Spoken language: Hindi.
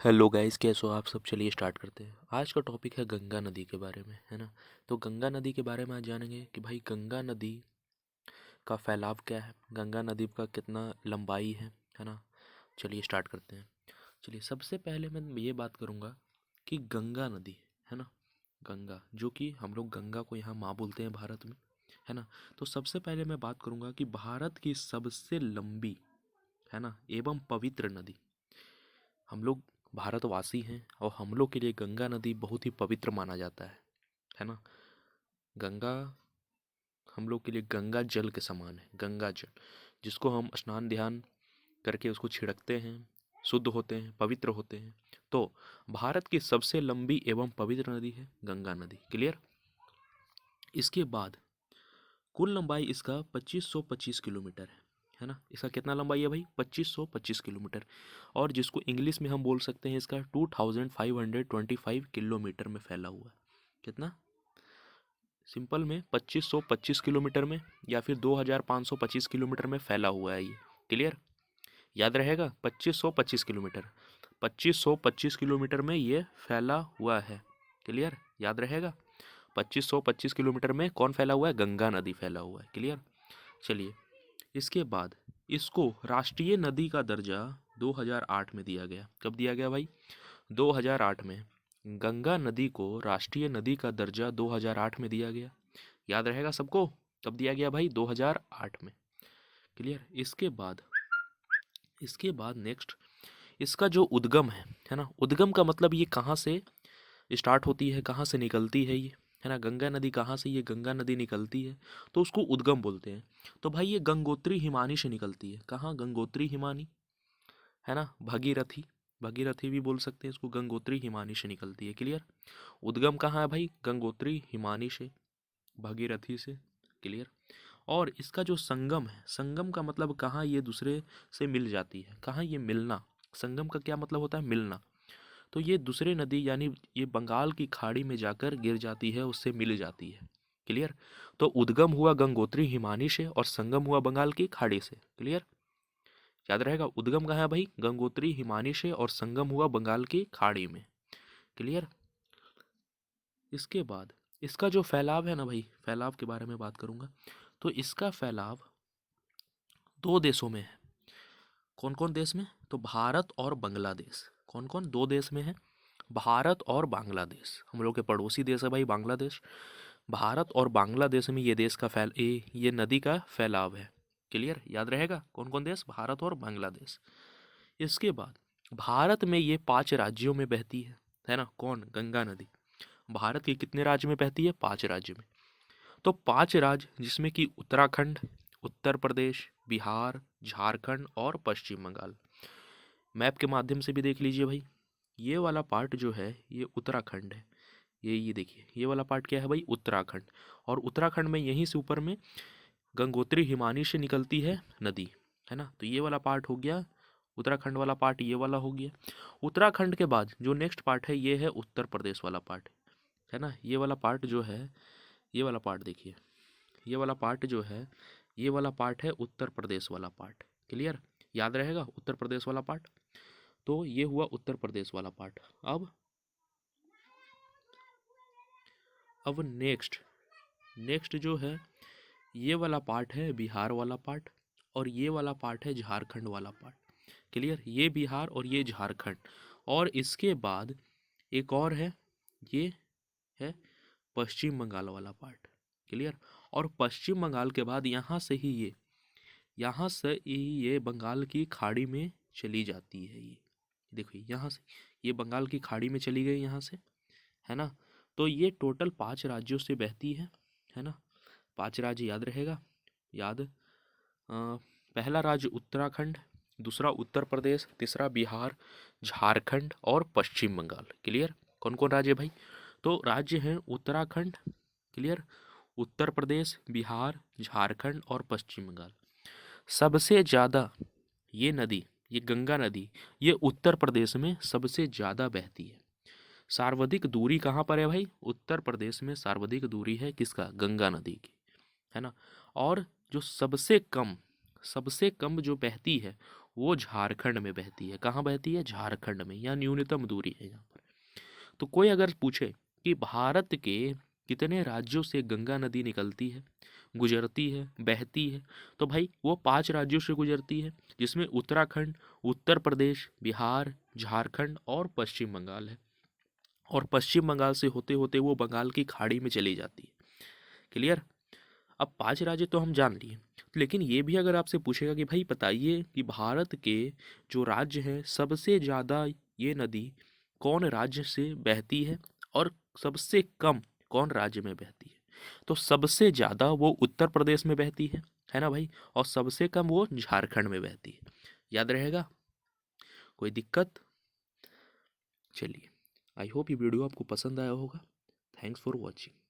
हेलो गाइस, कैसे हो आप सब। चलिए स्टार्ट करते हैं। आज का टॉपिक है गंगा नदी के बारे में, है ना। तो गंगा नदी के बारे में आज जानेंगे कि भाई गंगा नदी का फैलाव क्या है, गंगा नदी का कितना लंबाई है ना। चलिए स्टार्ट करते हैं। चलिए सबसे पहले मैं ये बात करूँगा कि गंगा नदी, है ना, गंगा जो कि हम लोग गंगा को यहाँ माँ बोलते हैं भारत में, है ना। तो सबसे पहले मैं बात करूँगा कि भारत की सबसे लंबी, है ना, एवं पवित्र नदी, हम लोग भारतवासी हैं और हम लोग के लिए गंगा नदी बहुत ही पवित्र माना जाता है ना। गंगा हम लोग के लिए गंगा जल के समान है, गंगा जल जिसको हम स्नान ध्यान करके उसको छिड़कते हैं, शुद्ध होते हैं, पवित्र होते हैं। तो भारत की सबसे लंबी एवं पवित्र नदी है गंगा नदी। क्लियर। इसके बाद कुल लंबाई इसका 2525 किलोमीटर है ना। इसका कितना लंबाई है भाई? 2525 किलोमीटर। और जिसको इंग्लिश में हम बोल सकते हैं इसका 2525 किलोमीटर में फैला हुआ है। कितना? सिंपल में 2525 किलोमीटर में या फिर 2525 किलोमीटर में फैला हुआ है ये। क्लियर। याद रहेगा 2525 किलोमीटर, 2525 किलोमीटर में ये फैला हुआ है। क्लियर, याद रहेगा। 2525 किलोमीटर में कौन फैला हुआ है? गंगा नदी फैला हुआ है। क्लियर। चलिए इसके बाद इसको राष्ट्रीय नदी का दर्जा 2008 में दिया गया। कब दिया गया भाई? 2008 में गंगा नदी को राष्ट्रीय नदी का दर्जा 2008 में दिया गया। याद रहेगा सबको, कब दिया गया भाई? 2008 में। क्लियर। इसके बाद नेक्स्ट इसका जो उद्गम है ना, उद्गम का मतलब ये कहाँ से स्टार्ट होती है, कहाँ से निकलती है ये, है ना। गंगा नदी कहाँ से ये गंगा नदी निकलती है तो उसको उद्गम बोलते हैं। तो भाई ये गंगोत्री हिमानी से निकलती है। कहाँ? गंगोत्री हिमानी, है ना। भगीरथी, भगीरथी भी बोल सकते हैं इसको, गंगोत्री हिमानी से निकलती है। क्लियर। उद्गम कहाँ है भाई? गंगोत्री हिमानी से, भगीरथी से। क्लियर। और इसका जो संगम है, संगम का मतलब कहाँ ये दूसरे से मिल जाती है, कहाँ ये मिलना। संगम का क्या मतलब होता है? मिलना। तो ये दूसरे नदी यानी ये बंगाल की खाड़ी में जाकर गिर जाती है, उससे मिल जाती है। क्लियर। तो उद्गम हुआ गंगोत्री हिमानी से और संगम हुआ बंगाल की खाड़ी से। क्लियर। याद रहेगा उद्गम कहाँ है भाई? गंगोत्री हिमानी से और संगम हुआ बंगाल की खाड़ी में। क्लियर। इसके बाद इसका जो फैलाव है ना भाई, फैलाव के बारे में बात करूंगा। तो इसका फैलाव दो देशों में है। कौन कौन देश में? तो भारत और बांग्लादेश। कौन कौन? दो देश में है, भारत और बांग्लादेश। हम लोग के पड़ोसी देश है भाई बांग्लादेश। भारत और बांग्लादेश में ये देश का ये नदी का फैलाव है। क्लियर। याद रहेगा कौन कौन देश? भारत और बांग्लादेश। इसके बाद भारत में ये 5 राज्यों में बहती है ना। कौन? गंगा नदी भारत के कितने राज्य में बहती है? 5 राज्य में। तो 5 राज्य जिसमें कि उत्तराखंड, उत्तर प्रदेश, बिहार, झारखंड और पश्चिम बंगाल। मैप के माध्यम से भी देख लीजिए भाई। ये वाला पार्ट जो है ये उत्तराखंड है। ये देखिए ये वाला पार्ट क्या है भाई? उत्तराखंड। और उत्तराखंड में यहीं से ऊपर में गंगोत्री हिमानी से निकलती है नदी, है ना। तो ये वाला पार्ट हो गया उत्तराखंड वाला पार्ट, ये वाला हो गया। उत्तराखंड के बाद जो नेक्स्ट पार्ट है ये है उत्तर प्रदेश वाला पार्ट, है ना। ये वाला पार्ट जो है, ये वाला पार्ट देखिए, ये वाला पार्ट जो है, ये वाला पार्ट है उत्तर प्रदेश वाला पार्ट। क्लियर। याद रहेगा उत्तर प्रदेश वाला पार्ट। तो ये हुआ उत्तर प्रदेश वाला पार्ट। अब नेक्स्ट नेक्स्ट जो है ये वाला पार्ट है बिहार वाला पार्ट और ये वाला पार्ट है झारखंड वाला पार्ट। क्लियर। ये बिहार और ये झारखंड। और इसके बाद एक और है, ये है पश्चिम बंगाल वाला पार्ट। क्लियर। और पश्चिम बंगाल के बाद यहाँ से ही ये बंगाल की खाड़ी में चली जाती है। ये देखिए यहाँ से ये बंगाल की खाड़ी में चली गई यहाँ से, है ना। तो ये टोटल 5 राज्यों से बहती है ना। 5 राज्य याद रहेगा। याद पहला राज्य उत्तराखंड, दूसरा उत्तर प्रदेश, तीसरा बिहार, झारखंड और पश्चिम बंगाल। क्लियर। कौन कौन राज्य भाई? तो राज्य हैं उत्तराखंड, क्लियर, उत्तर प्रदेश, बिहार, झारखंड और पश्चिम बंगाल। सबसे ज़्यादा ये नदी, ये गंगा नदी, ये उत्तर प्रदेश में सबसे ज़्यादा बहती है। सर्वाधिक दूरी कहाँ पर है भाई? उत्तर प्रदेश में सर्वाधिक दूरी है किसका? गंगा नदी की, है ना। और जो सबसे कम जो बहती है वो झारखंड में बहती है। कहाँ बहती है? झारखंड में। यहाँ न्यूनतम दूरी है यहाँ पर। तो कोई अगर पूछे कि भारत के कितने राज्यों से गंगा नदी निकलती है, गुजरती है, बहती है, तो भाई वो 5 राज्यों से गुजरती है, जिसमें उत्तराखंड, उत्तर प्रदेश, बिहार, झारखंड और पश्चिम बंगाल है। और पश्चिम बंगाल से होते होते वो बंगाल की खाड़ी में चली जाती है। क्लियर? अब 5 राज्य तो हम जान लिए, लेकिन ये भी अगर आपसे पूछेगा कि भाई बताइए कि भारत के जो राज्य हैं सबसे ज़्यादा ये नदी कौन राज्य से बहती है और सबसे कम कौन राज्य में बहती है, तो सबसे ज़्यादा वो उत्तर प्रदेश में बहती है ना भाई, और सबसे कम वो झारखंड में बहती है। याद रहेगा? कोई दिक्कत? चलिए, आई होप ये वीडियो आपको पसंद आया होगा। Thanks for watching.